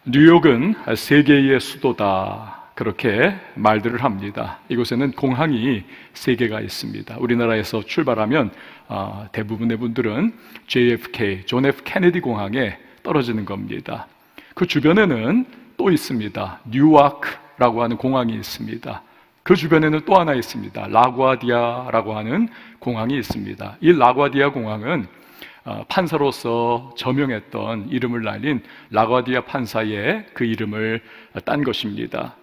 뉴욕은 세계의 수도다, 그렇게 말들을 합니다. 이곳에는 공항이 3개가 있습니다. 우리나라에서 출발하면 대부분의 분들은 JFK, 존 F 케네디 공항에 떨어지는 겁니다. 그 주변에는 또 있습니다. 뉴아크라고 하는 공항이 있습니다. 그 주변에는 또 하나 있습니다. 라구아디아라고 하는 공항이 있습니다. 이 라구아디아 공항은 판사로서 저명했던 이름을 날린 라구아디아 판사의 그 이름을 딴 것입니다.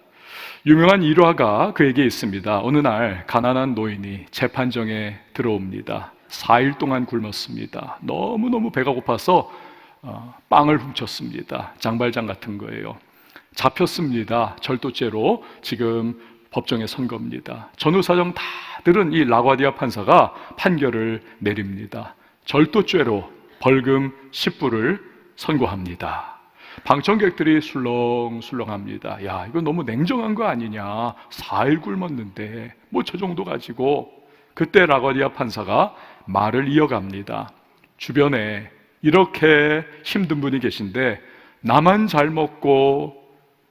유명한 일화가 그에게 있습니다. 어느 날 가난한 노인이 재판정에 들어옵니다. 4일 동안 굶었습니다. 너무너무 배가 고파서 빵을 훔쳤습니다. 장발장 같은 거예요. 잡혔습니다. 절도죄로 지금 법정에 선 겁니다. 전후사정 다 들은 이 라구아디아 판사가 판결을 내립니다. 절도죄로 벌금 10불을 선고합니다. 방청객들이 술렁술렁합니다. 야, 이거 너무 냉정한 거 아니냐, 4일 굶었는데 뭐 저 정도 가지고. 그때 라구아디아 판사가 말을 이어갑니다. 주변에 이렇게 힘든 분이 계신데 나만 잘 먹고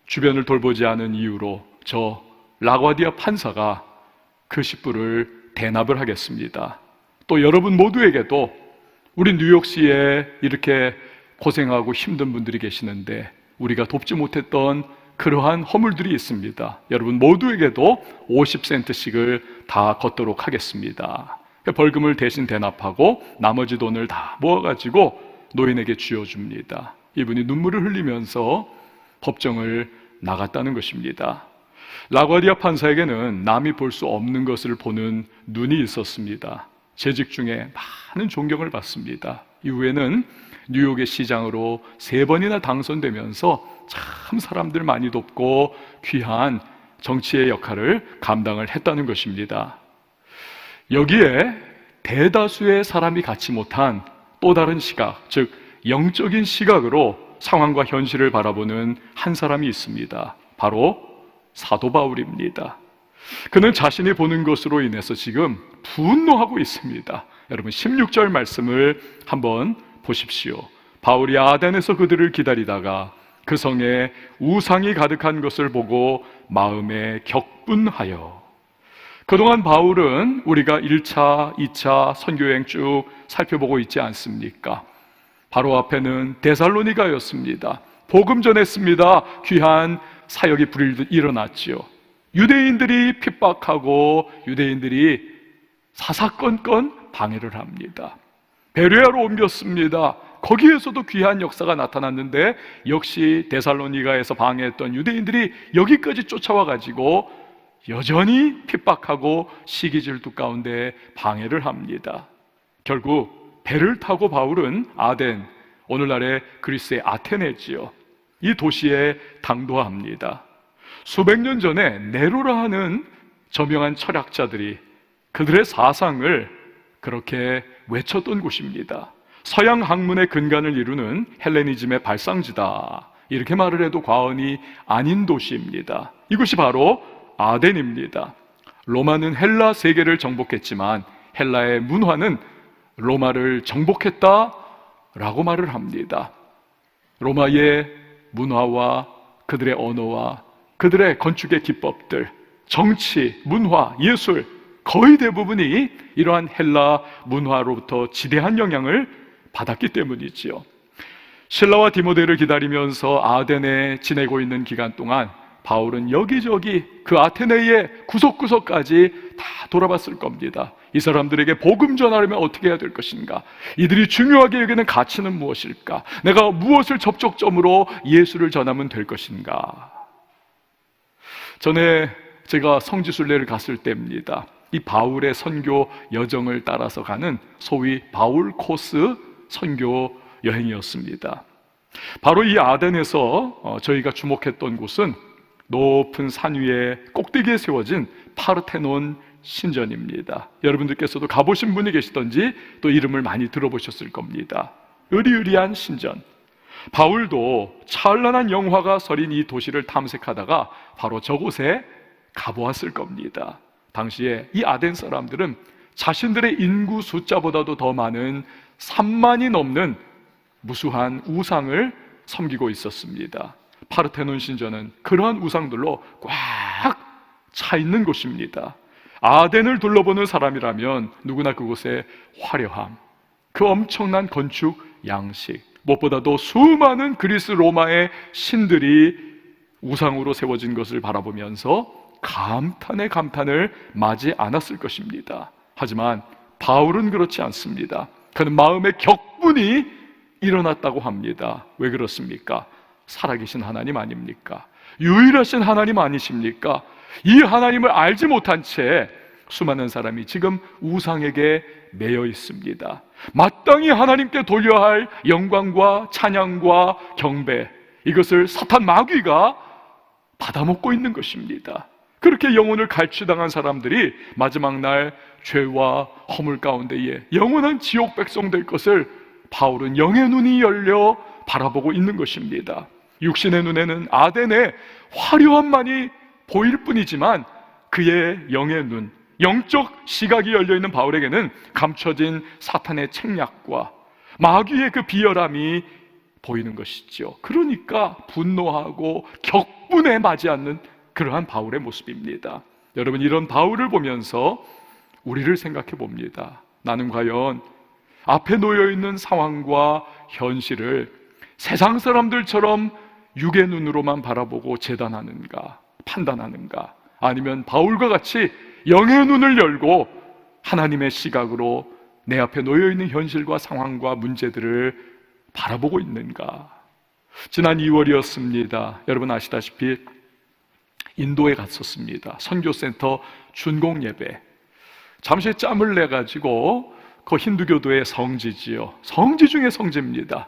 주변을 돌보지 않은 이유로 저 라구아디아 판사가 그 10불을 대납을 하겠습니다. 또 여러분 모두에게도 우리 뉴욕시에 이렇게 고생하고 힘든 분들이 계시는데 우리가 돕지 못했던 그러한 허물들이 있습니다. 여러분 모두에게도 50센트씩을 다 걷도록 하겠습니다. 벌금을 대신 대납하고 나머지 돈을 다 모아가지고 노인에게 쥐어줍니다. 이분이 눈물을 흘리면서 법정을 나갔다는 것입니다. 라구아디아 판사에게는 남이 볼 수 없는 것을 보는 눈이 있었습니다. 재직 중에 많은 존경을 받습니다. 이후에는 뉴욕의 시장으로 3번이나 당선되면서 참 사람들 많이 돕고 귀한 정치의 역할을 감당을 했다는 것입니다. 여기에 대다수의 사람이 갖지 못한 또 다른 시각, 즉 영적인 시각으로 상황과 현실을 바라보는 한 사람이 있습니다. 바로 사도 바울입니다. 그는 자신이 보는 것으로 인해서 지금 분노하고 있습니다. 여러분 16절 말씀을 한번 보십시오. 바울이 아덴에서 그들을 기다리다가 그 성에 우상이 가득한 것을 보고 마음에 격분하여. 그동안 바울은 우리가 1차, 2차 선교여행 쭉 살펴보고 있지 않습니까? 바로 앞에는 데살로니가였습니다. 복음 전했습니다. 귀한 사역이 불일 일어났지요. 유대인들이 핍박하고 유대인들이 사사건건 방해를 합니다. 베레아로 옮겼습니다. 거기에서도 귀한 역사가 나타났는데 역시 데살로니가에서 방해했던 유대인들이 여기까지 쫓아와 가지고 여전히 핍박하고 시기질투 가운데 방해를 합니다. 결국 배를 타고 바울은 아덴, 오늘날의 그리스의 아테네지요, 이 도시에 당도합니다. 수백 년 전에 네로라 하는 저명한 철학자들이 그들의 사상을 그렇게 외쳤던 곳입니다. 서양 학문의 근간을 이루는 헬레니즘의 발상지다, 이렇게 말을 해도 과언이 아닌 도시입니다. 이곳이 바로 아덴입니다. 로마는 헬라 세계를 정복했지만 헬라의 문화는 로마를 정복했다라고 말을 합니다. 로마의 문화와 그들의 언어와 그들의 건축의 기법들, 정치, 문화, 예술, 거의 대부분이 이러한 헬라 문화로부터 지대한 영향을 받았기 때문이지요. 실라와 디모데를 기다리면서 아덴에 지내고 있는 기간 동안 바울은 여기저기 그 아테네의 구석구석까지 다 돌아봤을 겁니다. 이 사람들에게 복음 전하려면 어떻게 해야 될 것인가? 이들이 중요하게 여기는 가치는 무엇일까? 내가 무엇을 접촉점으로 예수를 전하면 될 것인가? 전에 제가 성지순례를 갔을 때입니다. 이 바울의 선교 여정을 따라서 가는 소위 바울 코스 선교 여행이었습니다. 바로 이 아덴에서 저희가 주목했던 곳은 높은 산 위에 꼭대기에 세워진 파르테논 신전입니다. 여러분들께서도 가보신 분이 계시던지 또 이름을 많이 들어보셨을 겁니다. 으리으리한 신전. 바울도 찬란한 영화가 서린 이 도시를 탐색하다가 바로 저곳에 가보았을 겁니다. 당시에 이 아덴 사람들은 자신들의 인구 숫자보다도 더 많은 3만이 넘는 무수한 우상을 섬기고 있었습니다. 파르테논 신전은 그러한 우상들로 꽉 차 있는 곳입니다. 아덴을 둘러보는 사람이라면 누구나 그곳의 화려함, 그 엄청난 건축 양식, 무엇보다도 수많은 그리스 로마의 신들이 우상으로 세워진 것을 바라보면서 감탄의 감탄을 마지 않았을 것입니다. 하지만 바울은 그렇지 않습니다. 그는 마음의 격분이 일어났다고 합니다. 왜 그렇습니까? 살아계신 하나님 아닙니까? 유일하신 하나님 아니십니까? 이 하나님을 알지 못한 채 수많은 사람이 지금 우상에게 매여 있습니다. 마땅히 하나님께 돌려야 할 영광과 찬양과 경배, 이것을 사탄 마귀가 받아먹고 있는 것입니다. 그렇게 영혼을 갈취당한 사람들이 마지막 날 죄와 허물 가운데에 영원한 지옥 백성 될 것을 바울은 영의 눈이 열려 바라보고 있는 것입니다. 육신의 눈에는 아덴의 화려함만이 보일 뿐이지만 그의 영의 눈, 영적 시각이 열려있는 바울에게는 감춰진 사탄의 책략과 마귀의 그 비열함이 보이는 것이죠. 그러니까 분노하고 격분에 맞지 않는 그러한 바울의 모습입니다. 여러분, 이런 바울을 보면서 우리를 생각해 봅니다. 나는 과연 앞에 놓여있는 상황과 현실을 세상 사람들처럼 육의 눈으로만 바라보고 재단하는가, 판단하는가, 아니면 바울과 같이 영의 눈을 열고 하나님의 시각으로 내 앞에 놓여있는 현실과 상황과 문제들을 바라보고 있는가. 지난 2월이었습니다. 여러분 아시다시피 인도에 갔었습니다. 선교센터 준공 예배. 잠시 짬을 내가지고 그 힌두교도의 성지지요, 성지 중에 성지입니다.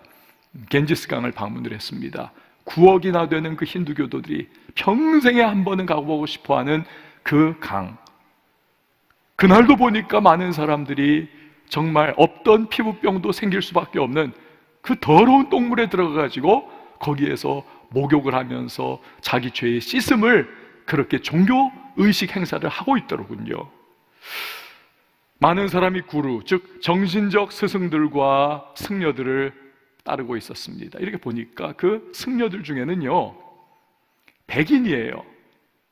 겐지스강을 방문을 했습니다. 9억이나 되는 그 힌두교도들이 평생에 한 번은 가보고 싶어하는 그 강. 그날도 보니까 많은 사람들이 정말 없던 피부병도 생길 수밖에 없는 그 더러운 똥물에 들어가가지고 거기에서 목욕을 하면서 자기 죄의 씻음을 그렇게 종교의식 행사를 하고 있더군요. 많은 사람이 구루, 즉 정신적 스승들과 승려들을 따르고 있었습니다. 이렇게 보니까 그 승려들 중에는요, 백인이에요.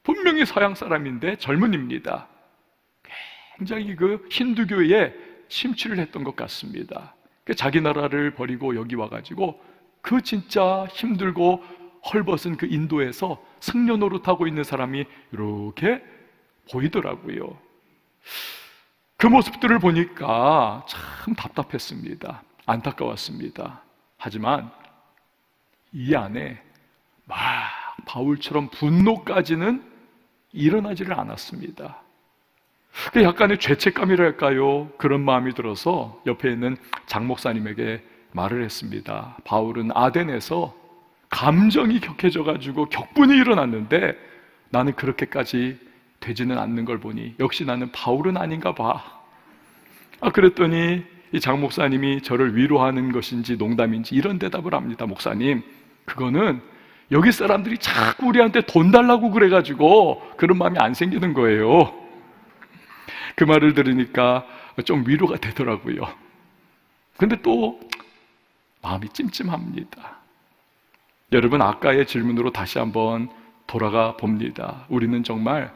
분명히 서양 사람인데 젊은입니다. 굉장히 그 힌두교에 심취를 했던 것 같습니다. 자기 나라를 버리고 여기 와가지고 그 진짜 힘들고 헐벗은 그 인도에서 승려 노릇하고 있는 사람이 이렇게 보이더라고요. 그 모습들을 보니까 참 답답했습니다. 안타까웠습니다. 하지만 이 안에 막 바울처럼 분노까지는 일어나지를 않았습니다. 약간의 죄책감이랄까요? 그런 마음이 들어서 옆에 있는 장 목사님에게 말을 했습니다. 바울은 아덴에서 감정이 격해져가지고 격분이 일어났는데 나는 그렇게까지 되지는 않는 걸 보니 역시 나는 바울은 아닌가 봐. 그랬더니 이 장 목사님이 저를 위로하는 것인지 농담인지 이런 대답을 합니다. 목사님, 그거는 여기 사람들이 자꾸 우리한테 돈 달라고 그래가지고 그런 마음이 안 생기는 거예요. 그 말을 들으니까 좀 위로가 되더라고요. 근데 또 마음이 찜찜합니다. 여러분, 아까의 질문으로 다시 한번 돌아가 봅니다. 우리는 정말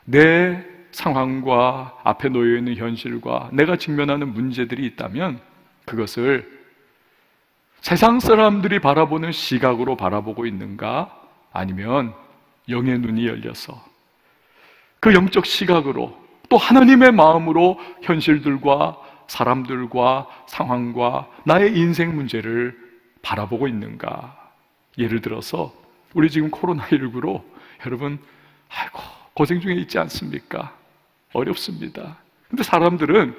내 상황과 앞에 놓여있는 현실과 내가 직면하는 문제들이 있다면 그것을 세상 사람들이 바라보는 시각으로 바라보고 있는가? 아니면 영의 눈이 열려서 그 영적 시각으로 또 하나님의 마음으로 현실들과 사람들과 상황과 나의 인생 문제를 바라보고 있는가? 예를 들어서 우리 지금 코로나19로 여러분 고생 중에 있지 않습니까? 어렵습니다. 근데 사람들은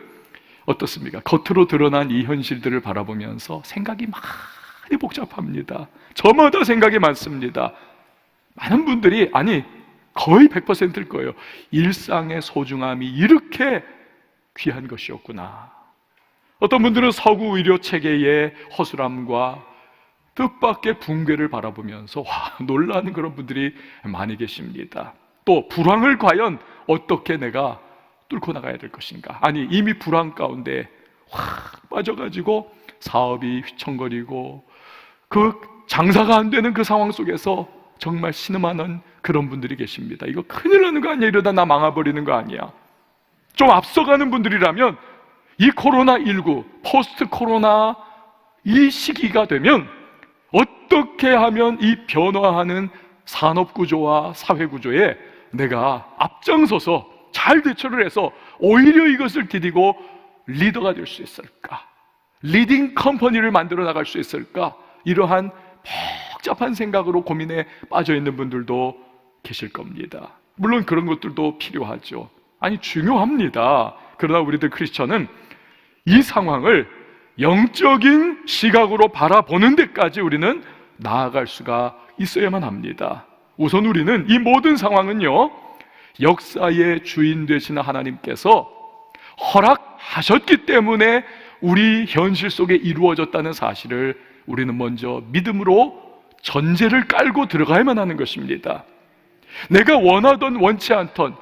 어떻습니까? 겉으로 드러난 이 현실들을 바라보면서 생각이 많이 복잡합니다. 저마다 생각이 많습니다. 많은 분들이, 아니 거의 100%일 거예요. 일상의 소중함이 이렇게 귀한 것이었구나. 어떤 분들은 서구 의료 체계의 허술함과 뜻밖의 붕괴를 바라보면서 놀라는 그런 분들이 많이 계십니다. 또 불황을 과연 어떻게 내가 뚫고 나가야 될 것인가? 아니 이미 불황 가운데 확 빠져가지고 사업이 휘청거리고 그 장사가 안 되는 그 상황 속에서 정말 신음하는 그런 분들이 계십니다. 이거 큰일 나는 거 아니야? 이러다 나 망해버리는 거 아니야? 좀 앞서가는 분들이라면 이 코로나19, 포스트 코로나 이 시기가 되면 어떻게 하면 이 변화하는 산업구조와 사회구조에 내가 앞장서서 잘 대처를 해서 오히려 이것을 디디고 리더가 될 수 있을까? 리딩 컴퍼니를 만들어 나갈 수 있을까? 이러한 복잡한 생각으로 고민에 빠져 있는 분들도 계실 겁니다. 물론 그런 것들도 필요하죠. 아니, 중요합니다. 그러나 우리들 크리스천은 이 상황을 영적인 시각으로 바라보는 데까지 우리는 나아갈 수가 있어야만 합니다. 우선 우리는 이 모든 상황은요, 역사의 주인 되시는 하나님께서 허락하셨기 때문에 우리 현실 속에 이루어졌다는 사실을 우리는 먼저 믿음으로 전제를 깔고 들어가야만 하는 것입니다. 내가 원하던 원치 않던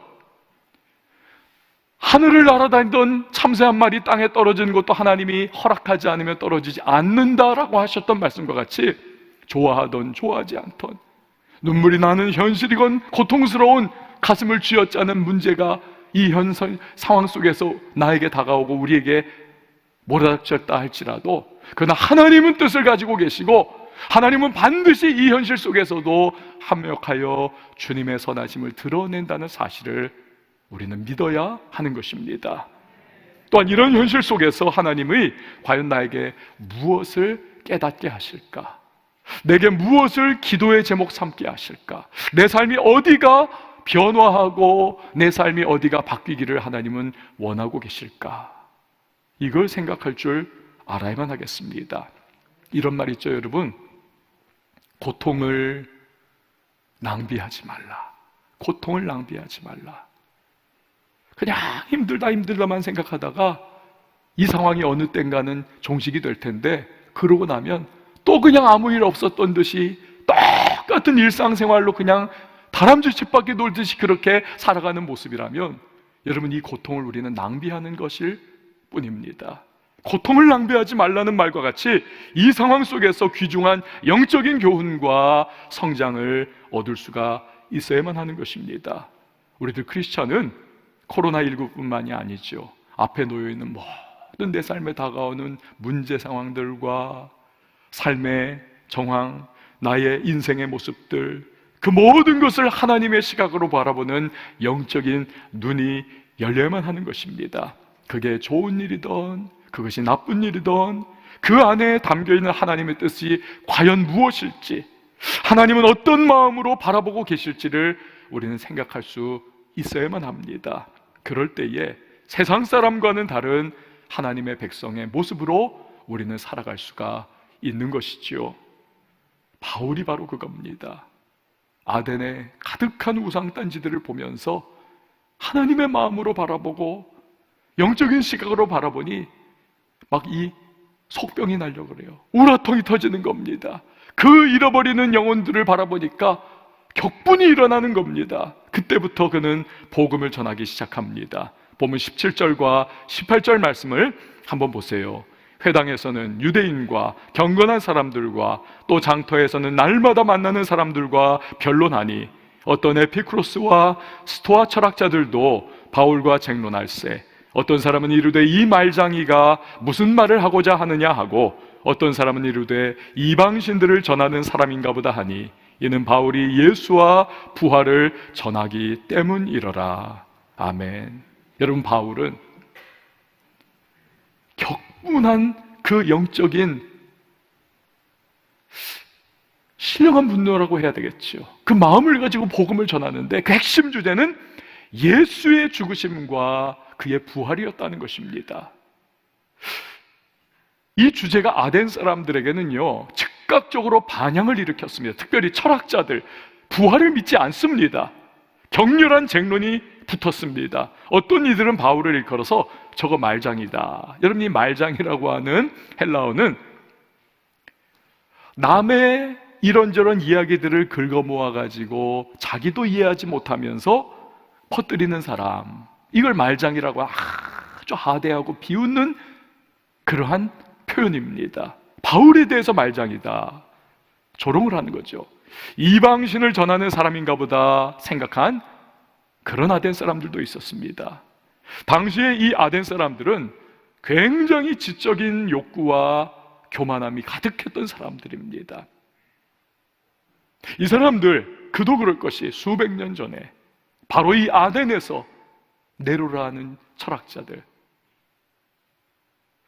하늘을 날아다니던 참새 한 마리 땅에 떨어지는 것도 하나님이 허락하지 않으면 떨어지지 않는다라고 하셨던 말씀과 같이 좋아하던 좋아하지 않던 눈물이 나는 현실이건 고통스러운 가슴을 쥐어짜는 문제가 이 현실 상황 속에서 나에게 다가오고 우리에게 몰아닥쳤다 할지라도 그러나 하나님은 뜻을 가지고 계시고 하나님은 반드시 이 현실 속에서도 합력하여 주님의 선하심을 드러낸다는 사실을 우리는 믿어야 하는 것입니다. 또한 이런 현실 속에서 하나님의 과연 나에게 무엇을 깨닫게 하실까? 내게 무엇을 기도의 제목 삼게 하실까? 내 삶이 어디가 변화하고 내 삶이 어디가 바뀌기를 하나님은 원하고 계실까? 이걸 생각할 줄 알아야만 하겠습니다. 이런 말 있죠, 여러분. 고통을 낭비하지 말라. 고통을 낭비하지 말라. 그냥 힘들다만 생각하다가 이 상황이 어느 땐가는 종식이 될 텐데 그러고 나면 또 그냥 아무 일 없었던 듯이 똑같은 일상생활로 그냥 다람쥐 쳇바퀴 돌듯이 그렇게 살아가는 모습이라면 여러분, 이 고통을 우리는 낭비하는 것일 뿐입니다. 고통을 낭비하지 말라는 말과 같이 이 상황 속에서 귀중한 영적인 교훈과 성장을 얻을 수가 있어야만 하는 것입니다. 우리들 크리스찬은 코로나19뿐만이 아니죠. 앞에 놓여있는 모든 내 삶에 다가오는 문제 상황들과 삶의 정황, 나의 인생의 모습들, 그 모든 것을 하나님의 시각으로 바라보는 영적인 눈이 열려야만 하는 것입니다. 그게 좋은 일이든 그것이 나쁜 일이든 그 안에 담겨있는 하나님의 뜻이 과연 무엇일지, 하나님은 어떤 마음으로 바라보고 계실지를 우리는 생각할 수 있어야만 합니다. 그럴 때에 세상 사람과는 다른 하나님의 백성의 모습으로 우리는 살아갈 수가 있는 것이지요. 바울이 바로 그겁니다. 아덴의 가득한 우상단지들을 보면서 하나님의 마음으로 바라보고 영적인 시각으로 바라보니 막 이 속병이 나려고 그래요. 우라통이 터지는 겁니다. 그 잃어버리는 영혼들을 바라보니까 격분이 일어나는 겁니다. 그때부터 그는 복음을 전하기 시작합니다. 보면 17절과 18절 말씀을 한번 보세요. 회당에서는 유대인과 경건한 사람들과 또 장터에서는 날마다 만나는 사람들과 변론하니 어떤 에피쿠로스와 스토아 철학자들도 바울과 쟁론할세. 어떤 사람은 이르되 이 말장이가 무슨 말을 하고자 하느냐 하고 어떤 사람은 이르되 이방신들을 전하는 사람인가 보다 하니 이는 바울이 예수와 부활을 전하기 때문이러라. 아멘. 여러분, 바울은 격분한 그 영적인 신령한 분노라고 해야 되겠죠. 그 마음을 가지고 복음을 전하는데 그 핵심 주제는 예수의 죽으심과 그의 부활이었다는 것입니다. 이 주제가 아덴 사람들에게는요, 즉각적으로 반향을 일으켰습니다. 특별히 철학자들, 부활을 믿지 않습니다. 격렬한 쟁론이 붙었습니다. 어떤 이들은 바울을 일컬어서 저거 말장이다. 여러분, 이 말장이라고 하는 헬라어는 남의 이런저런 이야기들을 긁어 모아가지고 자기도 이해하지 못하면서 퍼뜨리는 사람, 이걸 말장이라고 아주 하대하고 비웃는 그러한 표현입니다. 바울에 대해서 말장이다, 조롱을 하는 거죠. 이방신을 전하는 사람인가 보다 생각한 그런 아덴 사람들도 있었습니다. 당시에 이 아덴 사람들은 굉장히 지적인 욕구와 교만함이 가득했던 사람들입니다. 이 사람들, 그도 그럴 것이 수백 년 전에 바로 이 아덴에서 네로라는 철학자들,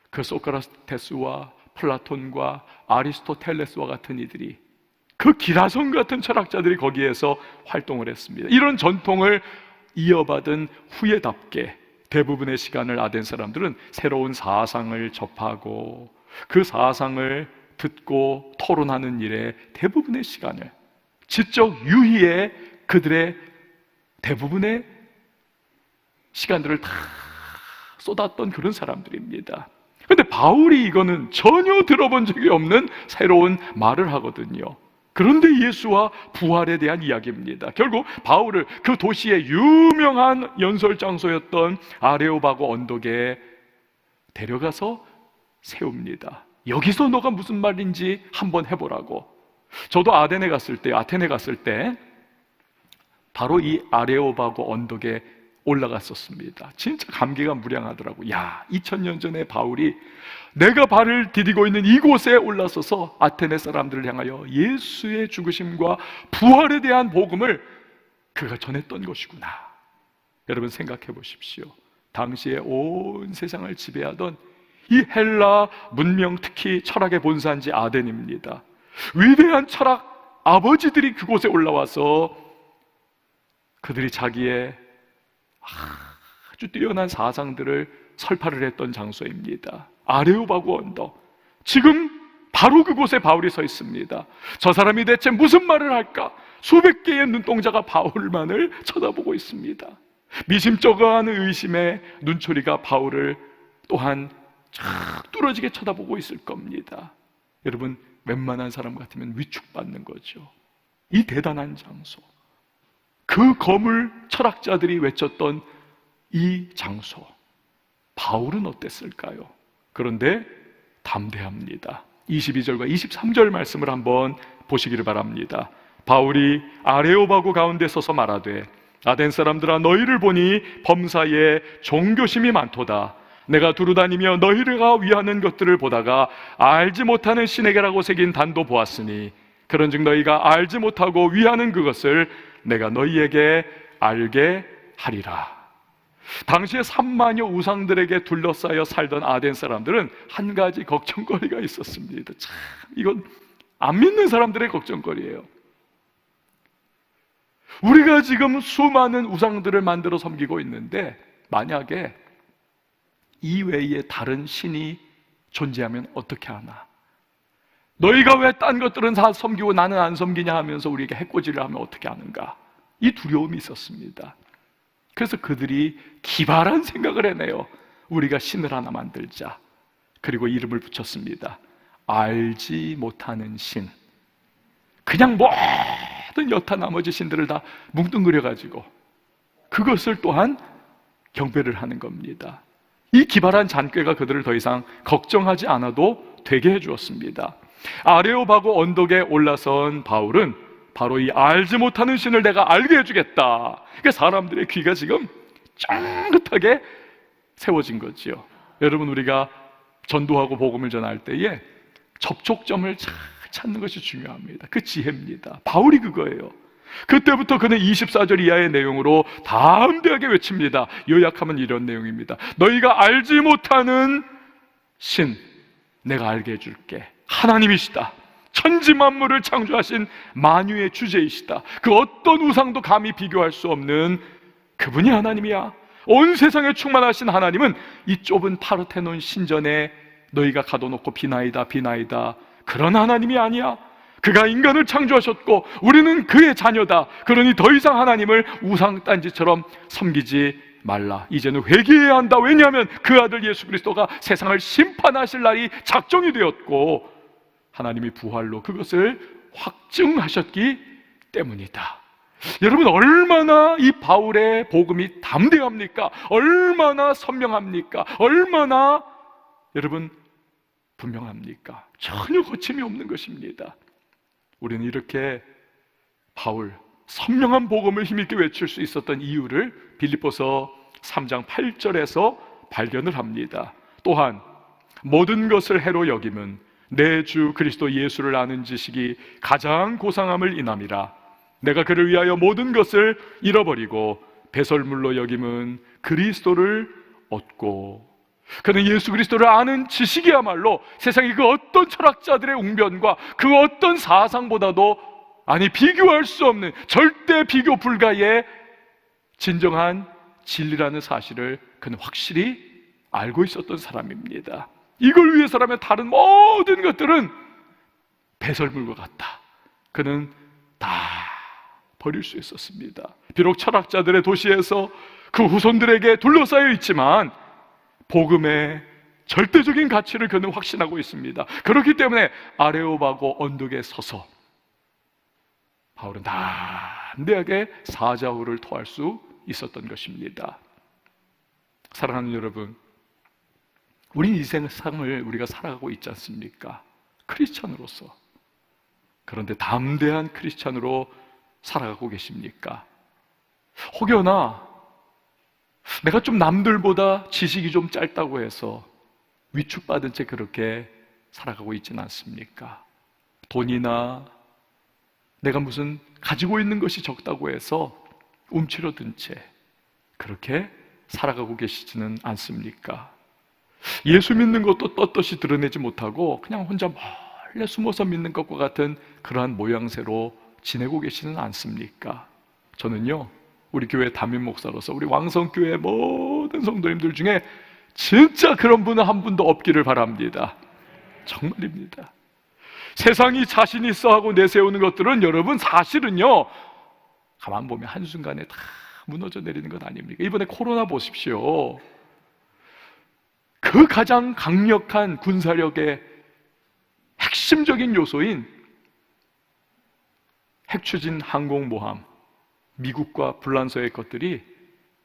그 소크라테스와 플라톤과 아리스토텔레스와 같은 이들이, 그 기라성 같은 철학자들이 거기에서 활동을 했습니다. 이런 전통을 이어받은 후예답게 대부분의 시간을 아덴 사람들은 새로운 사상을 접하고 그 사상을 듣고 토론하는 일에 대부분의 시간을, 지적 유희에 그들의 대부분의 시간들을 다 쏟았던 그런 사람들입니다. 그런데 바울이 이거는 전혀 들어본 적이 없는 새로운 말을 하거든요. 그런데 예수와 부활에 대한 이야기입니다. 결국 바울을 그 도시의 유명한 연설 장소였던 아레오바고 언덕에 데려가서 세웁니다. 여기서 너가 무슨 말인지 한번 해보라고. 저도 아테네 갔을 때 바로 이 아레오바고 언덕에 올라갔었습니다. 진짜 감기가 무량하더라고요. 2000년 전에 바울이 내가 발을 디디고 있는 이곳에 올라서서 아테네 사람들을 향하여 예수의 죽으심과 부활에 대한 복음을 그가 전했던 것이구나. 여러분 생각해 보십시오. 당시에 온 세상을 지배하던 이 헬라 문명, 특히 철학의 본산지 아덴입니다. 위대한 철학 아버지들이 그곳에 올라와서 그들이 자기의 아주 뛰어난 사상들을 설파를 했던 장소입니다. 아레오바고 언덕. 지금 바로 그곳에 바울이 서 있습니다. 저 사람이 대체 무슨 말을 할까? 수백 개의 눈동자가 바울만을 쳐다보고 있습니다. 미심쩍어하는 의심의 눈초리가 바울을 또한 쫙 뚫어지게 쳐다보고 있을 겁니다. 여러분, 웬만한 사람 같으면 위축받는 거죠. 이 대단한 장소, 그 거물 철학자들이 외쳤던 이 장소, 바울은 어땠을까요? 그런데 담대합니다. 22절과 23절 말씀을 한번 보시기를 바랍니다. 바울이 아레오바고 가운데 서서 말하되 아덴 사람들아, 너희를 보니 범사에 종교심이 많도다. 내가 두루다니며 너희가 위하는 것들을 보다가 알지 못하는 신에게라고 새긴 단도 보았으니 그런즉 너희가 알지 못하고 위하는 그것을 내가 너희에게 알게 하리라. 당시에 3만여 우상들에게 둘러싸여 살던 아덴 사람들은 한 가지 걱정거리가 있었습니다. 참, 이건 안 믿는 사람들의 걱정거리예요. 우리가 지금 수많은 우상들을 만들어 섬기고 있는데 만약에 이 외에 다른 신이 존재하면 어떻게 하나? 너희가 왜 딴 것들은 다 섬기고 나는 안 섬기냐 하면서 우리에게 해코지를 하면 어떻게 하는가? 이 두려움이 있었습니다. 그래서 그들이 기발한 생각을 해내요. 우리가 신을 하나 만들자. 그리고 이름을 붙였습니다. 알지 못하는 신. 그냥 모든 여타 나머지 신들을 다 뭉뚱그려가지고 그것을 또한 경배를 하는 겁니다. 이 기발한 잔꾀가 그들을 더 이상 걱정하지 않아도 되게 해주었습니다. 아레오바고 언덕에 올라선 바울은 바로 이 알지 못하는 신을 내가 알게 해주겠다. 그러니까 사람들의 귀가 지금 쫑긋하게 세워진 거지요. 여러분, 우리가 전도하고 복음을 전할 때에 접촉점을 잘 찾는 것이 중요합니다. 그 지혜입니다. 바울이 그거예요. 그때부터 그는 24절 이하의 내용으로 담대하게 외칩니다. 요약하면 이런 내용입니다. 너희가 알지 못하는 신, 내가 알게 해줄게. 하나님이시다. 천지 만물을 창조하신 만유의 주제이시다. 그 어떤 우상도 감히 비교할 수 없는 그분이 하나님이야. 온 세상에 충만하신 하나님은 이 좁은 파르테논 신전에 너희가 가둬놓고 비나이다 비나이다 그런 하나님이 아니야. 그가 인간을 창조하셨고 우리는 그의 자녀다. 그러니 더 이상 하나님을 우상딴지처럼 섬기지 말라. 이제는 회개해야 한다. 왜냐하면 그 아들 예수 그리스도가 세상을 심판하실 날이 작정이 되었고 하나님이 부활로 그것을 확증하셨기 때문이다. 여러분, 얼마나 이 바울의 복음이 담대합니까? 얼마나 선명합니까? 얼마나 여러분 분명합니까? 전혀 거침이 없는 것입니다. 우리는 이렇게 바울, 선명한 복음을 힘있게 외칠 수 있었던 이유를 빌립보서 3장 8절에서 발견을 합니다. 또한 모든 것을 해로 여김은 내 주 그리스도 예수를 아는 지식이 가장 고상함을 인함이라. 내가 그를 위하여 모든 것을 잃어버리고 배설물로 여김은 그리스도를 얻고. 그는 예수 그리스도를 아는 지식이야말로 세상의 그 어떤 철학자들의 웅변과 그 어떤 사상보다도 비교할 수 없는, 절대 비교 불가의 진정한 진리라는 사실을 그는 확실히 알고 있었던 사람입니다. 이걸 위해서라면 다른 모든 것들은 배설물과 같다. 그는 다 버릴 수 있었습니다. 비록 철학자들의 도시에서 그 후손들에게 둘러싸여 있지만 복음의 절대적인 가치를 그는 확신하고 있습니다. 그렇기 때문에 아레오바고 언덕에 서서 바울은 담대하게 사자후를 토할 수 있었던 것입니다. 사랑하는 여러분, 우린 이 세상을 우리가 살아가고 있지 않습니까? 크리스찬으로서. 그런데 담대한 크리스찬으로 살아가고 계십니까? 혹여나 내가 좀 남들보다 지식이 좀 짧다고 해서 위축받은 채 그렇게 살아가고 있지는 않습니까? 돈이나 내가 무슨 가지고 있는 것이 적다고 해서 움츠러든 채 그렇게 살아가고 계시지는 않습니까? 예수 믿는 것도 떳떳이 드러내지 못하고 그냥 혼자 몰래 숨어서 믿는 것과 같은 그러한 모양새로 지내고 계시는 않습니까? 저는요, 우리 교회 담임 목사로서 우리 왕성교회 모든 성도님들 중에 진짜 그런 분은 한 분도 없기를 바랍니다. 정말입니다. 세상이 자신 있어 하고 내세우는 것들은 여러분 사실은요, 가만 보면 한순간에 다 무너져 내리는 것 아닙니까? 이번에 코로나 보십시오. 그 가장 강력한 군사력의 핵심적인 요소인 핵추진 항공모함, 미국과 불란서의 것들이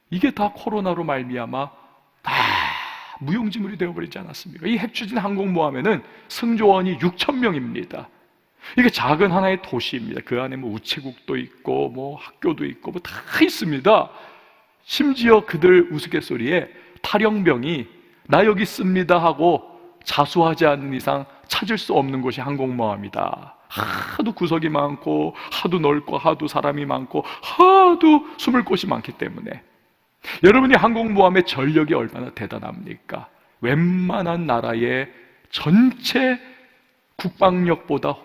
이게 다 코로나로 말미암아 다 무용지물이 되어버리지 않았습니까? 이 핵추진 항공모함에는 승조원이 6,000명입니다. 이게 작은 하나의 도시입니다. 그 안에 뭐 우체국도 있고 뭐 학교도 있고 뭐 다 있습니다. 심지어 그들 우스갯소리에 탈영병이 나 여기 있습니다 하고 자수하지 않는 이상 찾을 수 없는 곳이 항공모함이다. 하도 구석이 많고 하도 넓고 하도 사람이 많고 하도 숨을 곳이 많기 때문에. 여러분이 항공모함의 전력이 얼마나 대단합니까? 웬만한 나라의 전체 국방력보다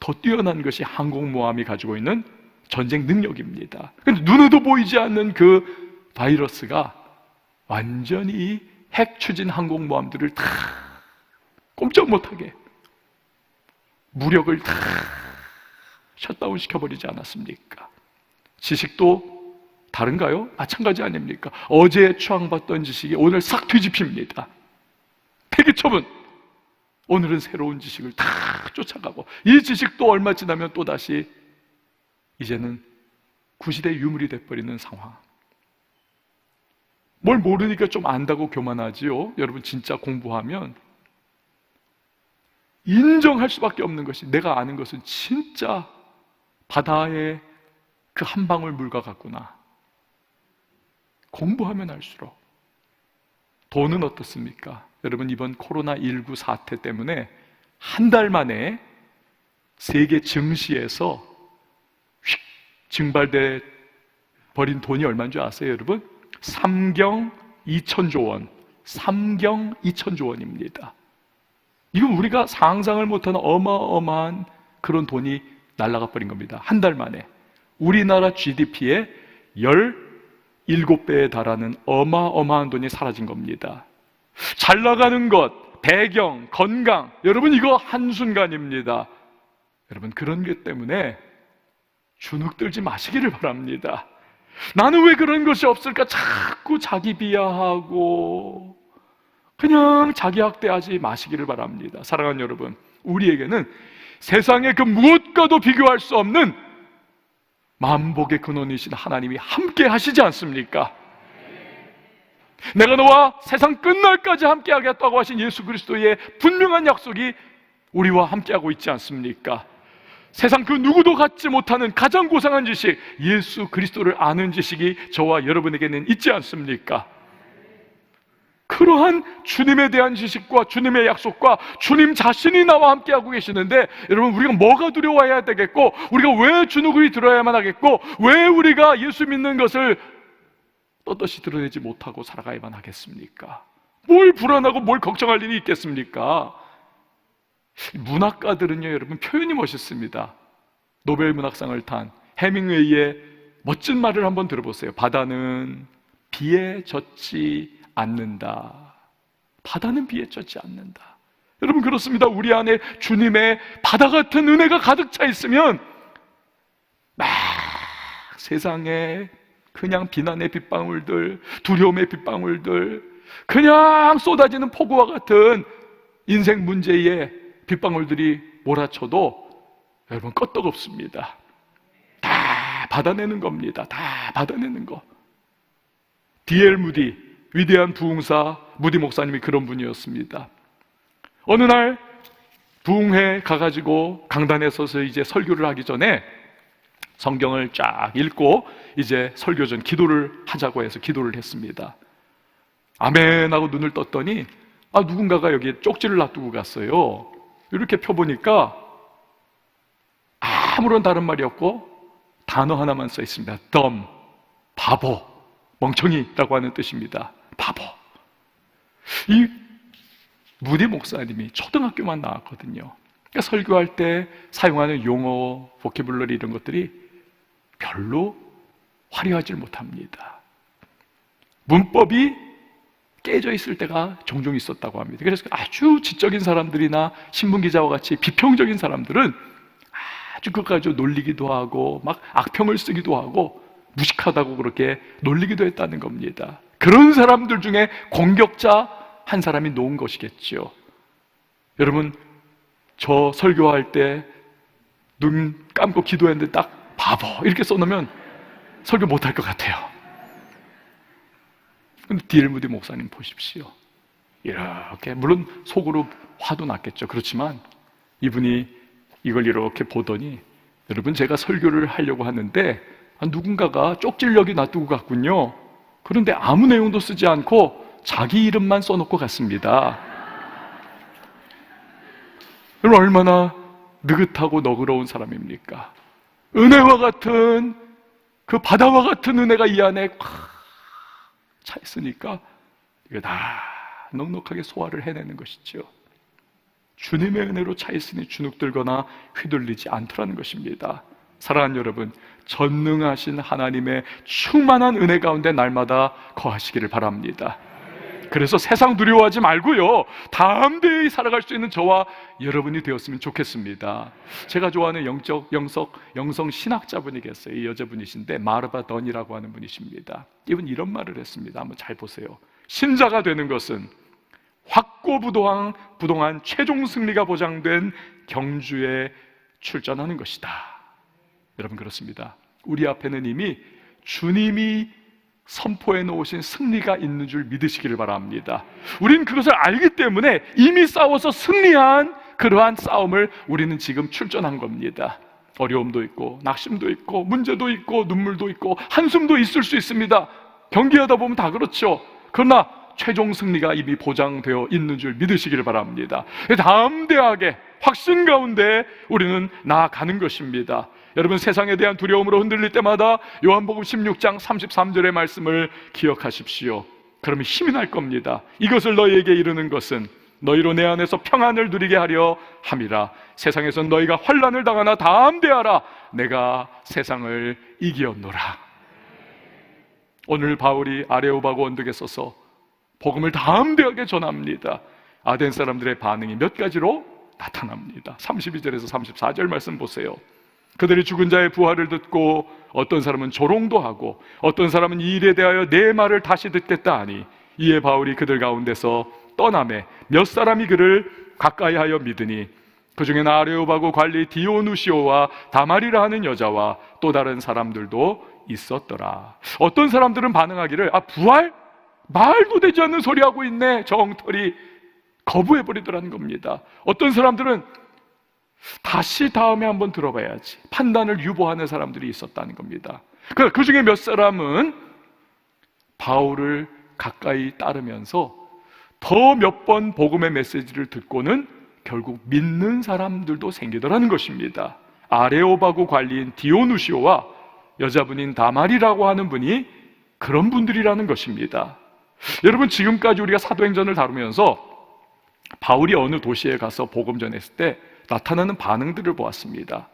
더 뛰어난 것이 항공모함이 가지고 있는 전쟁 능력입니다. 근데 눈에도 보이지 않는 그 바이러스가 완전히 핵 추진 항공모함들을 다 꼼짝 못하게 무력을 다 셧다운 시켜버리지 않았습니까? 지식도 다른가요? 마찬가지 아닙니까? 어제 추앙받던 지식이 오늘 싹 뒤집힙니다. 폐기처분. 오늘은 새로운 지식을 다 쫓아가고 이 지식도 얼마 지나면 또다시 이제는 구시대 유물이 돼버리는 상황. 뭘 모르니까 좀 안다고 교만하지요. 여러분 진짜 공부하면 인정할 수밖에 없는 것이 내가 아는 것은 진짜 바다의 그 한 방울 물과 같구나. 공부하면 알수록. 돈은 어떻습니까? 여러분 이번 코로나19 사태 때문에 한 달 만에 세계 증시에서 휙 증발돼 버린 돈이 얼마인 줄 아세요 여러분? 3경 2천조 원. 3경 2천조 원입니다. 이건 우리가 상상을 못하는 어마어마한 그런 돈이 날아가 버린 겁니다. 한 달 만에. 우리나라 GDP의 17배에 달하는 어마어마한 돈이 사라진 겁니다. 잘 나가는 것, 배경, 건강, 여러분 이거 한순간입니다. 여러분 그런 게 때문에 주눅들지 마시기를 바랍니다. 나는 왜 그런 것이 없을까? 자꾸 자기 비하하고 그냥 자기 학대하지 마시기를 바랍니다. 사랑하는 여러분, 우리에게는 세상의 그 무엇과도 비교할 수 없는 만복의 근원이신 하나님이 함께 하시지 않습니까? 내가 너와 세상 끝날까지 함께 하겠다고 하신 예수 그리스도의 분명한 약속이 우리와 함께하고 있지 않습니까? 세상 그 누구도 갖지 못하는 가장 고상한 지식, 예수 그리스도를 아는 지식이 저와 여러분에게는 있지 않습니까? 그러한 주님에 대한 지식과 주님의 약속과 주님 자신이 나와 함께하고 계시는데, 여러분, 우리가 뭐가 두려워해야 되겠고, 우리가 왜 주눅이 들어야만 하겠고, 왜 우리가 예수 믿는 것을 떳떳이 드러내지 못하고 살아가야만 하겠습니까? 뭘 불안하고 뭘 걱정할 일이 있겠습니까? 문학가들은요, 여러분, 표현이 멋있습니다. 노벨 문학상을 탄 해밍웨이의 멋진 말을 한번 들어보세요. 바다는 비에 젖지 않는다. 바다는 비에 젖지 않는다. 여러분, 그렇습니다. 우리 안에 주님의 바다 같은 은혜가 가득 차 있으면 막 세상에 그냥 비난의 빗방울들, 두려움의 빗방울들, 그냥 쏟아지는 폭우와 같은 인생 문제에 빗방울들이 몰아쳐도 여러분 끄떡없습니다. 다 받아내는 겁니다. 다 받아내는 거. D.L. 무디, 위대한 부흥사 무디 목사님이 그런 분이었습니다. 어느 날 부흥회 가가지고 강단에 서서 이제 설교를 하기 전에 성경을 쫙 읽고 이제 설교 전 기도를 하자고 해서 기도를 했습니다. 아멘 하고 눈을 떴더니 누군가가 여기에 쪽지를 놔두고 갔어요. 이렇게 펴보니까 아무런 다른 말이 없고 단어 하나만 써 있습니다. dumb, 바보, 멍청이라고 하는 뜻입니다. 바보. 이 무디 목사님이 초등학교만 나왔거든요. 그러니까 설교할 때 사용하는 용어, 보캐블러리 이런 것들이 별로 화려하지 못합니다. 문법이 깨져 있을 때가 종종 있었다고 합니다. 그래서 아주 지적인 사람들이나 신문기자와 같이 비평적인 사람들은 아주 그거 가지고 놀리기도 하고 막 악평을 쓰기도 하고 무식하다고 그렇게 놀리기도 했다는 겁니다. 그런 사람들 중에 공격자 한 사람이 놓은 것이겠죠. 여러분, 저 설교할 때 눈 감고 기도했는데 딱 바보 이렇게 써놓으면 설교 못할 것 같아요. 근데 D.L. 무디 목사님 보십시오. 이렇게, 물론 속으로 화도 났겠죠. 그렇지만 이분이 이걸 이렇게 보더니, 여러분, 제가 설교를 하려고 하는데 누군가가 쪽지를 여기 놔두고 갔군요. 그런데 아무 내용도 쓰지 않고 자기 이름만 써놓고 갔습니다. 여러분, 얼마나 느긋하고 너그러운 사람입니까? 은혜와 같은, 그 바다와 같은 은혜가 이 안에 차 있으니까 이게 다 넉넉하게 소화를 해내는 것이죠. 주님의 은혜로 차 있으니 주눅들거나 휘둘리지 않더라는 것입니다. 사랑하는 여러분, 전능하신 하나님의 충만한 은혜 가운데 날마다 거하시기를 바랍니다. 그래서 세상 두려워하지 말고요, 담대히 살아갈 수 있는 저와 여러분이 되었으면 좋겠습니다. 제가 좋아하는 영성 신학자분이 계세요. 이 여자분이신데 마르바 던이라고 하는 분이십니다. 이분 이런 말을 했습니다. 한번 잘 보세요. 신자가 되는 것은 확고부동한 최종 승리가 보장된 경주에 출전하는 것이다. 여러분, 그렇습니다. 우리 앞에는 이미 주님이 선포해 놓으신 승리가 있는 줄 믿으시기를 바랍니다. 우리는 그것을 알기 때문에 이미 싸워서 승리한 그러한 싸움을 우리는 지금 출전한 겁니다. 어려움도 있고 낙심도 있고 문제도 있고 눈물도 있고 한숨도 있을 수 있습니다. 경기하다 보면 다 그렇죠. 그러나 최종 승리가 이미 보장되어 있는 줄 믿으시기를 바랍니다. 담대하게 확신 가운데 우리는 나아가는 것입니다. 여러분, 세상에 대한 두려움으로 흔들릴 때마다 요한복음 16장 33절의 말씀을 기억하십시오. 그러면 힘이 날 겁니다. 이것을 너희에게 이르는 것은 너희로 내 안에서 평안을 누리게 하려 함이라. 세상에서 너희가 환난을 당하나 담대하라. 내가 세상을 이기었노라. 오늘 바울이 아레오바고 언덕에 서서 복음을 담대하게 전합니다. 아덴 사람들의 반응이 몇 가지로 나타납니다. 32절에서 34절 말씀 보세요. 그들이 죽은 자의 부활을 듣고 어떤 사람은 조롱도 하고 어떤 사람은 이 일에 대하여 내 말을 다시 듣겠다 하니, 이에 바울이 그들 가운데서 떠나매 몇 사람이 그를 가까이 하여 믿으니 그 중에는 아레오바고 관리 디오누시오와 다말이라 하는 여자와 또 다른 사람들도 있었더라. 어떤 사람들은 반응하기를 부활? 말도 되지 않는 소리 하고 있네. 저 엉터리. 거부해버리더라는 겁니다. 어떤 사람들은 다시 다음에 한번 들어봐야지. 판단을 유보하는 사람들이 있었다는 겁니다. 그 중에 몇 사람은 바울을 가까이 따르면서 더 몇 번 복음의 메시지를 듣고는 결국 믿는 사람들도 생기더라는 것입니다. 아레오바고 관리인 디오누시오와 여자분인 다말이라고 하는 분이 그런 분들이라는 것입니다. 여러분, 지금까지 우리가 사도행전을 다루면서 바울이 어느 도시에 가서 복음 전했을 때 나타나는 반응들을 보았습니다.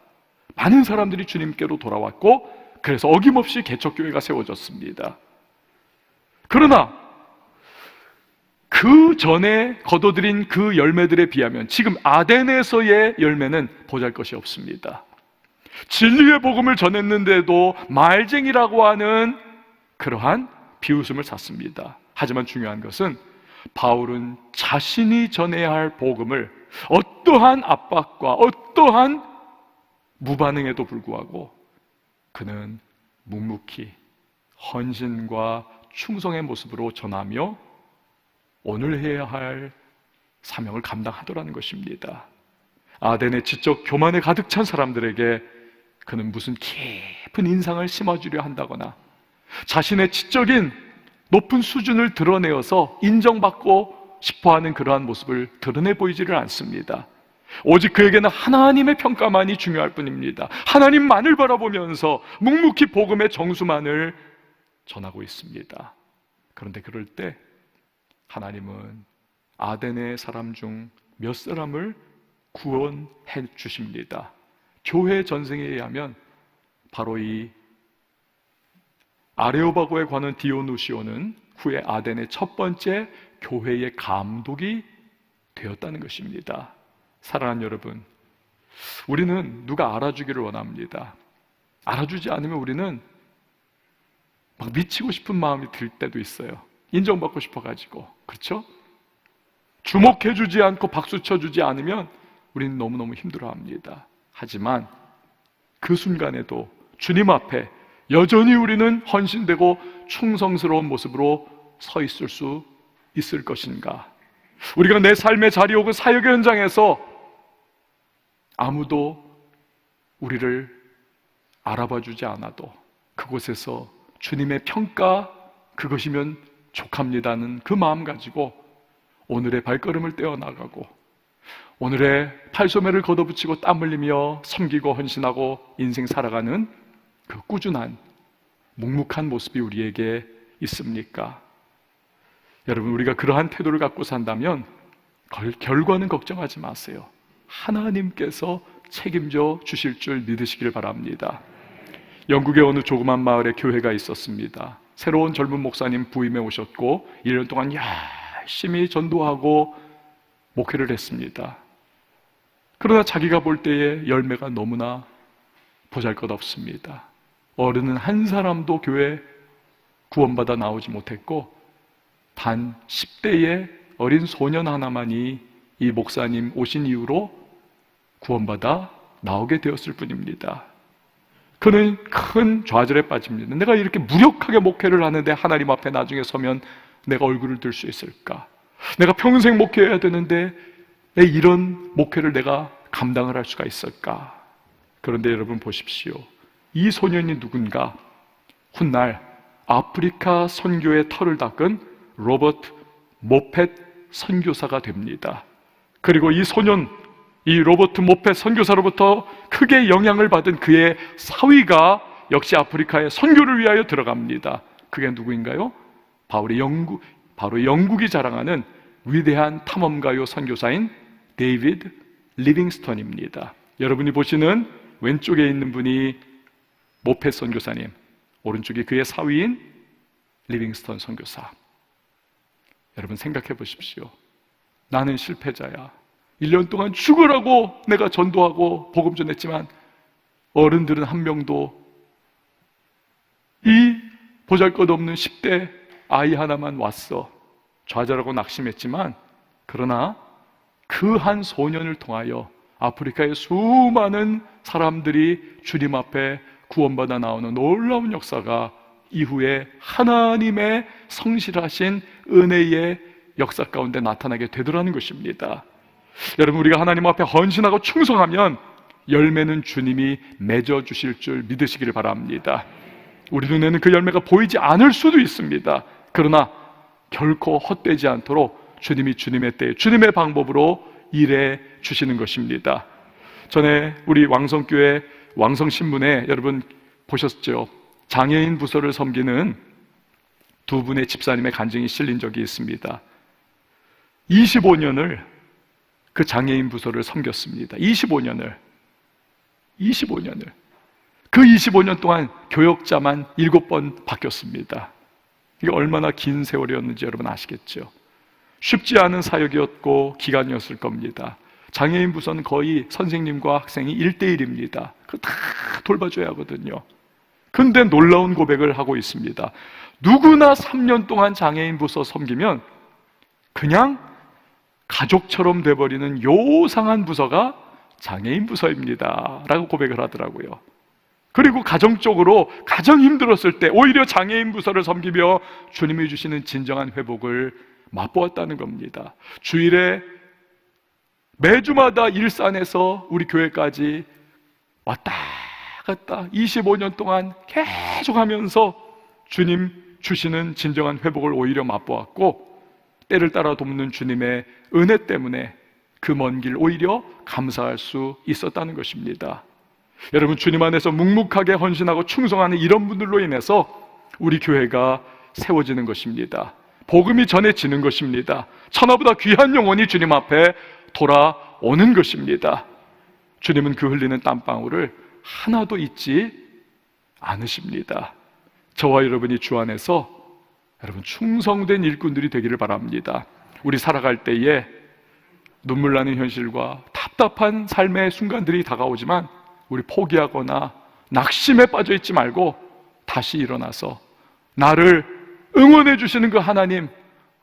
많은 사람들이 주님께로 돌아왔고, 그래서 어김없이 개척교회가 세워졌습니다. 그러나 그 전에 거둬들인 그 열매들에 비하면 지금 아덴에서의 열매는 보잘것이 없습니다. 진리의 복음을 전했는데도 말쟁이라고 하는 그러한 비웃음을 샀습니다. 하지만 중요한 것은 바울은 자신이 전해야 할 복음을 어떠한 압박과 어떠한 무반응에도 불구하고 그는 묵묵히 헌신과 충성의 모습으로 전하며 오늘 해야 할 사명을 감당하더라는 것입니다. 아덴의 지적 교만에 가득 찬 사람들에게 그는 무슨 깊은 인상을 심어주려 한다거나 자신의 지적인 높은 수준을 드러내어서 인정받고 싶어하는 그러한 모습을 드러내 보이지를 않습니다. 오직 그에게는 하나님의 평가만이 중요할 뿐입니다. 하나님만을 바라보면서 묵묵히 복음의 정수만을 전하고 있습니다. 그런데 그럴 때 하나님은 아덴의 사람 중 몇 사람을 구원해 주십니다. 교회 전생에 의하면 바로 이 아레오바고에 관한 디오누시오는 후에 아덴의 첫 번째 교회의 감독이 되었다는 것입니다. 사랑하는 여러분, 우리는 누가 알아주기를 원합니다. 알아주지 않으면 우리는 막 미치고 싶은 마음이 들 때도 있어요. 인정받고 싶어가지고. 그렇죠? 주목해주지 않고 박수 쳐주지 않으면 우리는 너무너무 힘들어합니다. 하지만 그 순간에도 주님 앞에 여전히 우리는 헌신되고 충성스러운 모습으로 서 있을 수 있을 것인가? 우리가 내 삶의 자리 혹은 사역의 현장에서 아무도 우리를 알아봐주지 않아도 그곳에서 주님의 평가, 그것이면 족합니다는 그 마음 가지고 오늘의 발걸음을 떼어나가고 오늘의 팔소매를 걷어붙이고 땀 흘리며 섬기고 헌신하고 인생 살아가는 그 꾸준한 묵묵한 모습이 우리에게 있습니까? 여러분, 우리가 그러한 태도를 갖고 산다면 결과는 걱정하지 마세요. 하나님께서 책임져 주실 줄 믿으시길 바랍니다. 영국의 어느 조그만 마을에 교회가 있었습니다. 새로운 젊은 목사님 부임해 오셨고 1년 동안 열심히 전도하고 목회를 했습니다. 그러나 자기가 볼 때의 열매가 너무나 보잘것없습니다. 어른은 한 사람도 교회 구원받아 나오지 못했고 단 10대의 어린 소년 하나만이 이 목사님 오신 이후로 구원받아 나오게 되었을 뿐입니다. 그는 큰 좌절에 빠집니다. 내가 이렇게 무력하게 목회를 하는데 하나님 앞에 나중에 서면 내가 얼굴을 들 수 있을까? 내가 평생 목회해야 되는데 내 이런 목회를 내가 감당을 할 수가 있을까? 그런데 여러분 보십시오. 이 소년이 누군가? 훗날 아프리카 선교의 터를 닦은 로버트 모펫 선교사가 됩니다. 그리고 이 소년, 이 로버트 모펫 선교사로부터 크게 영향을 받은 그의 사위가 역시 아프리카의 선교를 위하여 들어갑니다. 그게 누구인가요? 바로 영국이 자랑하는 위대한 탐험가요 선교사인 데이비드 리빙스턴입니다. 여러분이 보시는 왼쪽에 있는 분이 모펫 선교사님, 오른쪽이 그의 사위인 리빙스턴 선교사. 여러분 생각해 보십시오. 나는 실패자야. 1년 동안 죽으라고 내가 전도하고 복음 전했지만 어른들은 한 명도 이 보잘것없는 10대 아이 하나만 왔어. 좌절하고 낙심했지만 그러나 그 한 소년을 통하여 아프리카의 수많은 사람들이 주님 앞에 구원받아 나오는 놀라운 역사가 이후에 하나님의 성실하신 은혜의 역사 가운데 나타나게 되더라는 것입니다. 여러분, 우리가 하나님 앞에 헌신하고 충성하면 열매는 주님이 맺어주실 줄 믿으시기를 바랍니다. 우리 눈에는 그 열매가 보이지 않을 수도 있습니다. 그러나 결코 헛되지 않도록 주님이 주님의 때에 주님의 방법으로 일해 주시는 것입니다. 전에 우리 왕성교회 왕성신문에 여러분 보셨죠? 장애인 부서를 섬기는 두 분의 집사님의 간증이 실린 적이 있습니다. 25년을 그 장애인 부서를 섬겼습니다. 25년을. 그 25년 동안 교역자만 7번 바뀌었습니다. 이게 얼마나 긴 세월이었는지 여러분 아시겠죠? 쉽지 않은 사역이었고 기간이었을 겁니다. 장애인 부서는 거의 선생님과 학생이 1대1입니다. 그거 다 돌봐줘야 하거든요. 근데 놀라운 고백을 하고 있습니다. 누구나 3년 동안 장애인 부서 섬기면 그냥 가족처럼 돼버리는 요상한 부서가 장애인 부서입니다 라고 고백을 하더라고요. 그리고 가정적으로 가장 힘들었을 때 오히려 장애인 부서를 섬기며 주님이 주시는 진정한 회복을 맛보았다는 겁니다. 주일에 매주마다 일산에서 우리 교회까지 왔다 갔다 25년 동안 계속 하면서 주님 주시는 진정한 회복을 오히려 맛보았고, 때를 따라 돕는 주님의 은혜 때문에 그 먼 길 오히려 감사할 수 있었다는 것입니다. 여러분, 주님 안에서 묵묵하게 헌신하고 충성하는 이런 분들로 인해서 우리 교회가 세워지는 것입니다. 복음이 전해지는 것입니다. 천하보다 귀한 영혼이 주님 앞에 돌아오는 것입니다. 주님은 그 흘리는 땀방울을 하나도 잊지 않으십니다. 저와 여러분이 주 안에서 여러분 충성된 일꾼들이 되기를 바랍니다. 우리 살아갈 때에 눈물 나는 현실과 답답한 삶의 순간들이 다가오지만 우리 포기하거나 낙심에 빠져 있지 말고 다시 일어나서 나를 응원해 주시는 그 하나님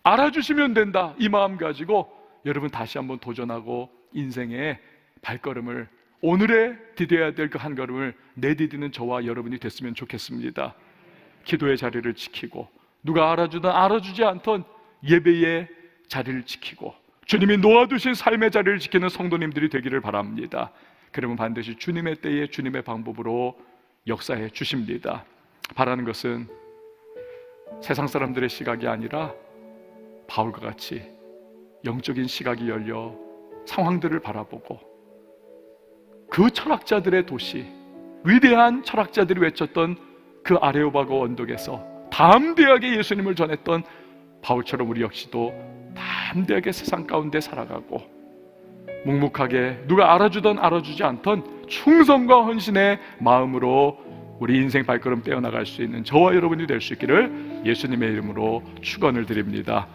알아주시면 된다, 이 마음 가지고 여러분 다시 한번 도전하고 인생의 발걸음을, 오늘의 디뎌야 될 그 한 걸음을 내디디는 저와 여러분이 됐으면 좋겠습니다. 기도의 자리를 지키고 누가 알아주든 알아주지 않던 예배의 자리를 지키고 주님이 놓아두신 삶의 자리를 지키는 성도님들이 되기를 바랍니다. 그러면 반드시 주님의 때에 주님의 방법으로 역사해 주십니다. 바라는 것은 세상 사람들의 시각이 아니라 바울과 같이 영적인 시각이 열려 상황들을 바라보고 그 철학자들의 도시, 위대한 철학자들이 외쳤던 그 아레오바고 언덕에서 담대하게 예수님을 전했던 바울처럼 우리 역시도 담대하게 세상 가운데 살아가고 묵묵하게 누가 알아주든 알아주지 않던 충성과 헌신의 마음으로 우리 인생 발걸음 떼어나갈 수 있는 저와 여러분이 될 수 있기를 예수님의 이름으로 축원을 드립니다.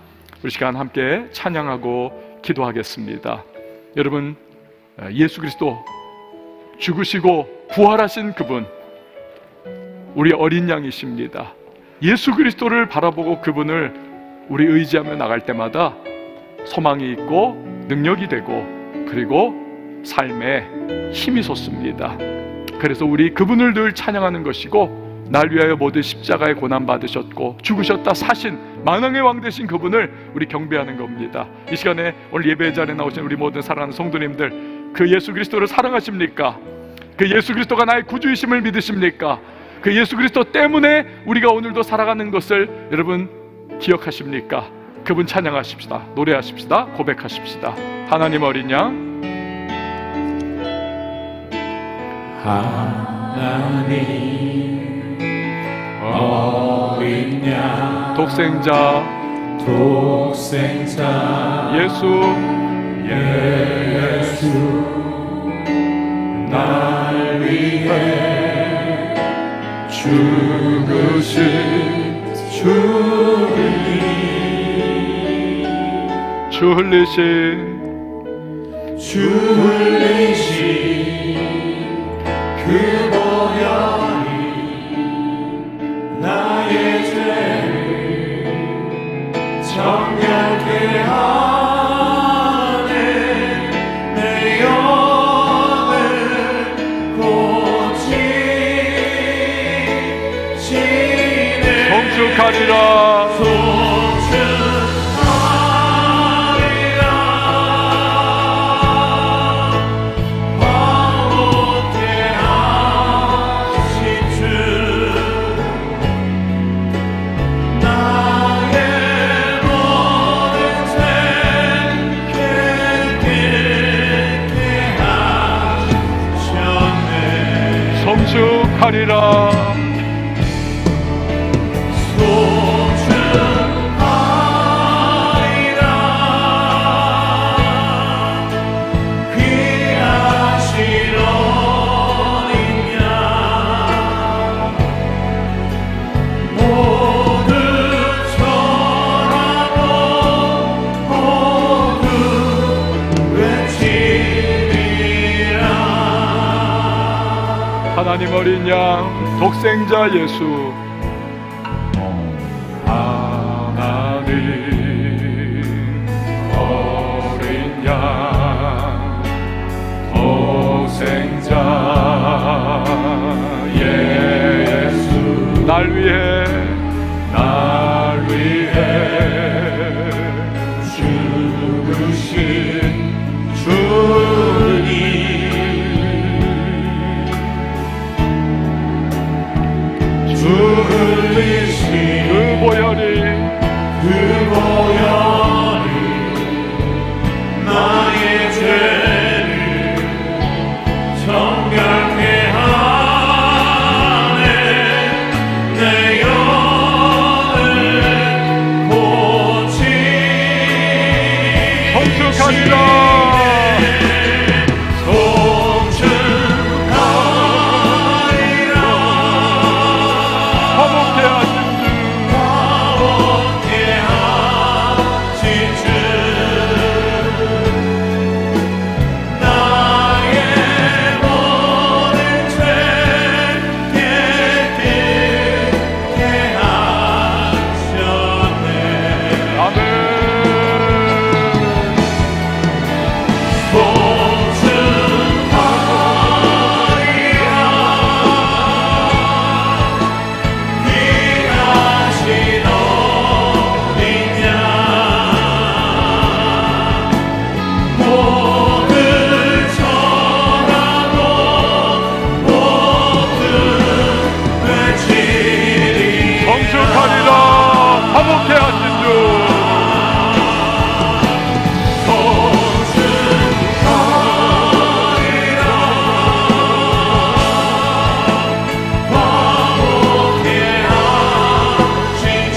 우리 시간 함께 찬양하고 기도하겠습니다. 여러분, 예수 그리스도 죽으시고 부활하신 그분, 우리 어린 양이십니다. 예수 그리스도를 바라보고 그분을 우리 의지하며 나갈 때마다 소망이 있고 능력이 되고 그리고 삶에 힘이 솟습니다. 그래서 우리 그분을 늘 찬양하는 것이고, 날 위하여 모든 십자가의 고난 받으셨고 죽으셨다 사신 만왕의 왕 되신 그분을 우리 경배하는 겁니다. 이 시간에 오늘 예배 자리에 나오신 우리 모든 사랑하는 성도님들, 그 예수 그리스도를 사랑하십니까? 그 예수 그리스도가 나의 구주이심을 믿으십니까? 그 예수 그리스도 때문에 우리가 오늘도 살아가는 것을 여러분 기억하십니까? 그분 찬양하십시다. 노래하십시다. 고백하십시다. 하나님 어린 양, 하나님 어린 양, 독생자 예수 날 위해 죽으신 주 흘리신 그 보혈이 나의 죄를 정결케 하네. 내 영을 고치시네. 성축하리라. 송축하리라. 하나님 어린 양 독생자 예수, 하나님 어린 양 독생자 예수, 날 위해 죽으신 주님, 주 흘리신 그 보혈이 나의 죄를 정결케 하네. 내 영을 고치 성축하리라. 화목케 하신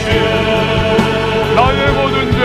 주, 나의 모든 죄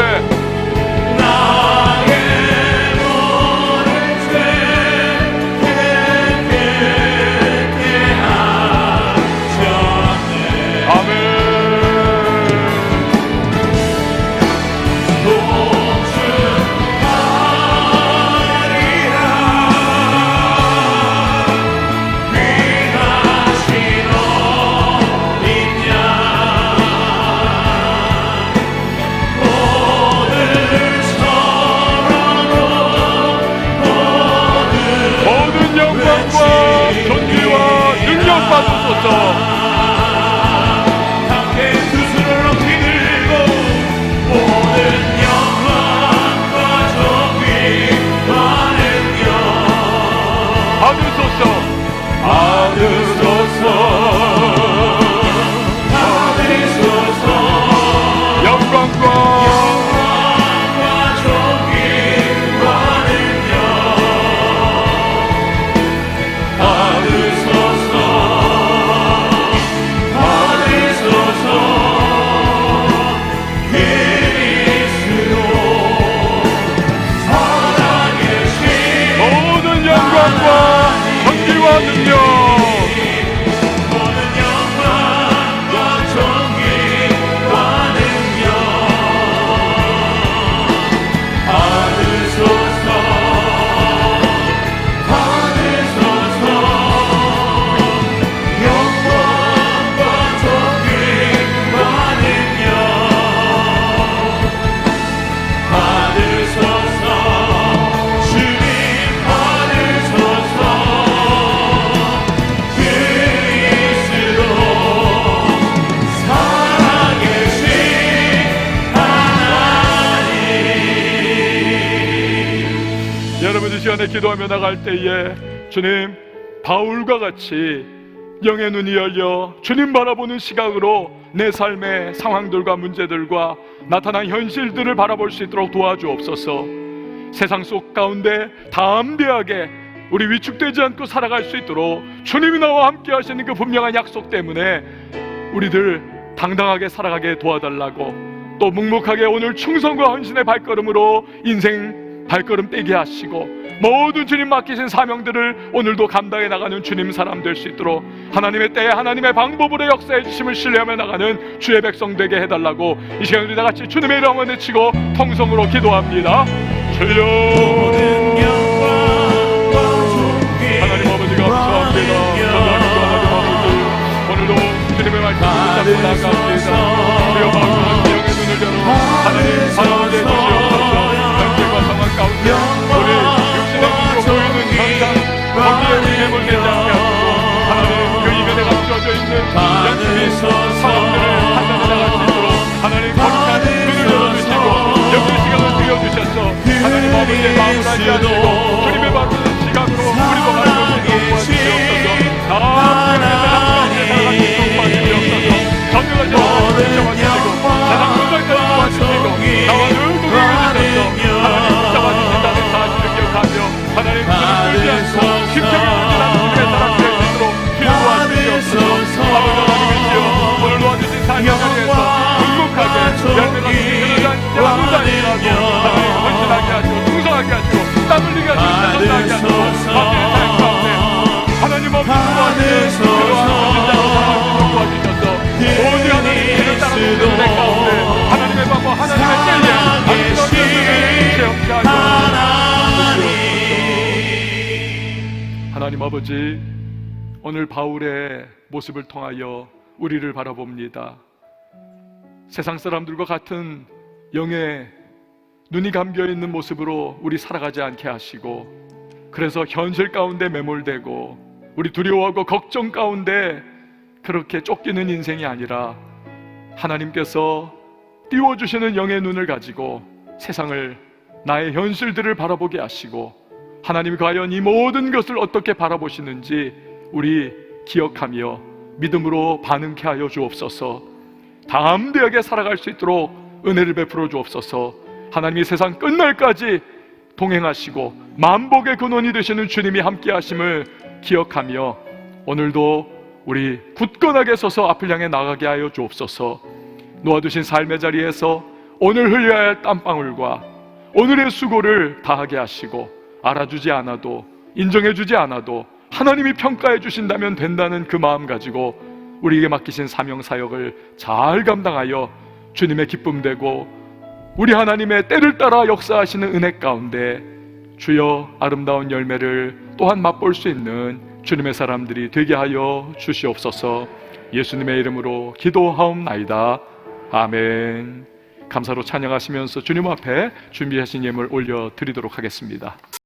받으소서. 함께 두 손을 높이 들고 모든 영광과 존귀와 능력 받으소서. 받으소서. 받으소서. 영광과 존귀와 능력 받으소서. 전기와 능력 모든 영광과 전기와 능력 받으소서. 받으소서. 영광과 전기와 능력 받으소서. 주님 받으소서. 그리스도 살아계신 하나님. 여러분 이 시간에 기도하며 나갈 때에 주님, 바울과 같이 영의 눈이 열려 주님 바라보는 시각으로 내 삶의 상황들과 문제들과 나타난 현실들을 바라볼 수 있도록 도와주옵소서. 세상 속 가운데 담대하게 우리 위축되지 않고 살아갈 수 있도록 주님이 나와 함께 하시는 그 분명한 약속 때문에 우리들 당당하게 살아가게 도와달라고, 또 묵묵하게 오늘 충성과 헌신의 발걸음으로 인생 발걸음 떼게 하시고 모든 주님 맡기신 사명들을 오늘도 감당해 나가는 주님 사람 될 수 있도록 하나님의 때에 하나님의 방법으로 역사해 주심을 신뢰하며 나가는 주의 백성 되게 해달라고 이 시간 우리 다 같이 주님의 이름을 외치고 통성으로 기도합니다. 주여, 하나님 아버지 감사합니다. 하나님 아버지, 오늘도 주님의 말씀을 붙잡고 나갑니다. 주여, 마음과 영의 눈을 열어 하나님 바라보게 주시옵소서. 현실과 상황 가운데 우리 육신의 눈으로 보이는 현상 거기에 우리 매몰되지 않게 하시고 하나님 그 이면에 감춰져 있는 양심의 상황들을 판단해 나갈 수 있도록 하나님 거룩한 눈을 열어주시고 여기 시간을 드려주셔서 하나님 아버지의 마음을 알게 하시고 주님의 바라보는 시각으로 우리도 바라볼 수 있도록 도와주시옵소서. 다 하나님의 살아갈 수 있도록 도와주시옵소서. 전능하신 하나님 붙잡아주시고 세상 문제까지 도와주시고 나와 늘 동행해주셔서 하나님 붙잡아주신다는 사실을 기억하며 하나님 주를 끌지 않고 심청에 온전한 주님의 사람 될 수 있도록 주여 도와주시옵소서. 아버지 하나님이시여 오늘 도와주신 삶의 자리에서 묵묵하게 열매가 주시는 양무단이라고 하나님 헌신하게 하시고 충성하게 하시고 땀 흘리게 하시고 선하게 하시고 밖에 삶 가운데 하나님 없이 도와주시는 그러한 진짜로 살아가시도록 도와주셔서 오직 하나님께를 따르는 내 가운데 하나님의 방법 하나님의 때에 아름다운 열매를 체험케 하시옵소서. 하나님 아버지, 오늘 바울의 모습을 통하여 우리를 바라봅니다. 세상 사람들과 같은 영의 눈이 감겨있는 모습으로 우리 살아가지 않게 하시고 그래서 현실 가운데 매몰되고 우리 두려워하고 걱정 가운데 그렇게 쫓기는 인생이 아니라 하나님께서 띄워주시는 영의 눈을 가지고 세상을, 나의 현실들을 바라보게 하시고 하나님이 과연 이 모든 것을 어떻게 바라보시는지 우리 기억하며 믿음으로 반응케 하여 주옵소서. 담대하게 살아갈 수 있도록 은혜를 베풀어 주옵소서. 하나님이 세상 끝날까지 동행하시고 만복의 근원이 되시는 주님이 함께 하심을 기억하며 오늘도 우리 굳건하게 서서 앞을 향해 나가게 하여 주옵소서. 놓아두신 삶의 자리에서 오늘 흘려야 할 땀방울과 오늘의 수고를 다하게 하시고 알아주지 않아도 인정해주지 않아도 하나님이 평가해 주신다면 된다는 그 마음 가지고 우리에게 맡기신 사명 사역을 잘 감당하여 주님의 기쁨 되고 우리 하나님의 때를 따라 역사하시는 은혜 가운데 주여 아름다운 열매를 또한 맛볼 수 있는 주님의 사람들이 되게 하여 주시옵소서. 예수님의 이름으로 기도하옵나이다. 아멘. 감사로 찬양하시면서 주님 앞에 준비하신 예물 올려드리도록 하겠습니다.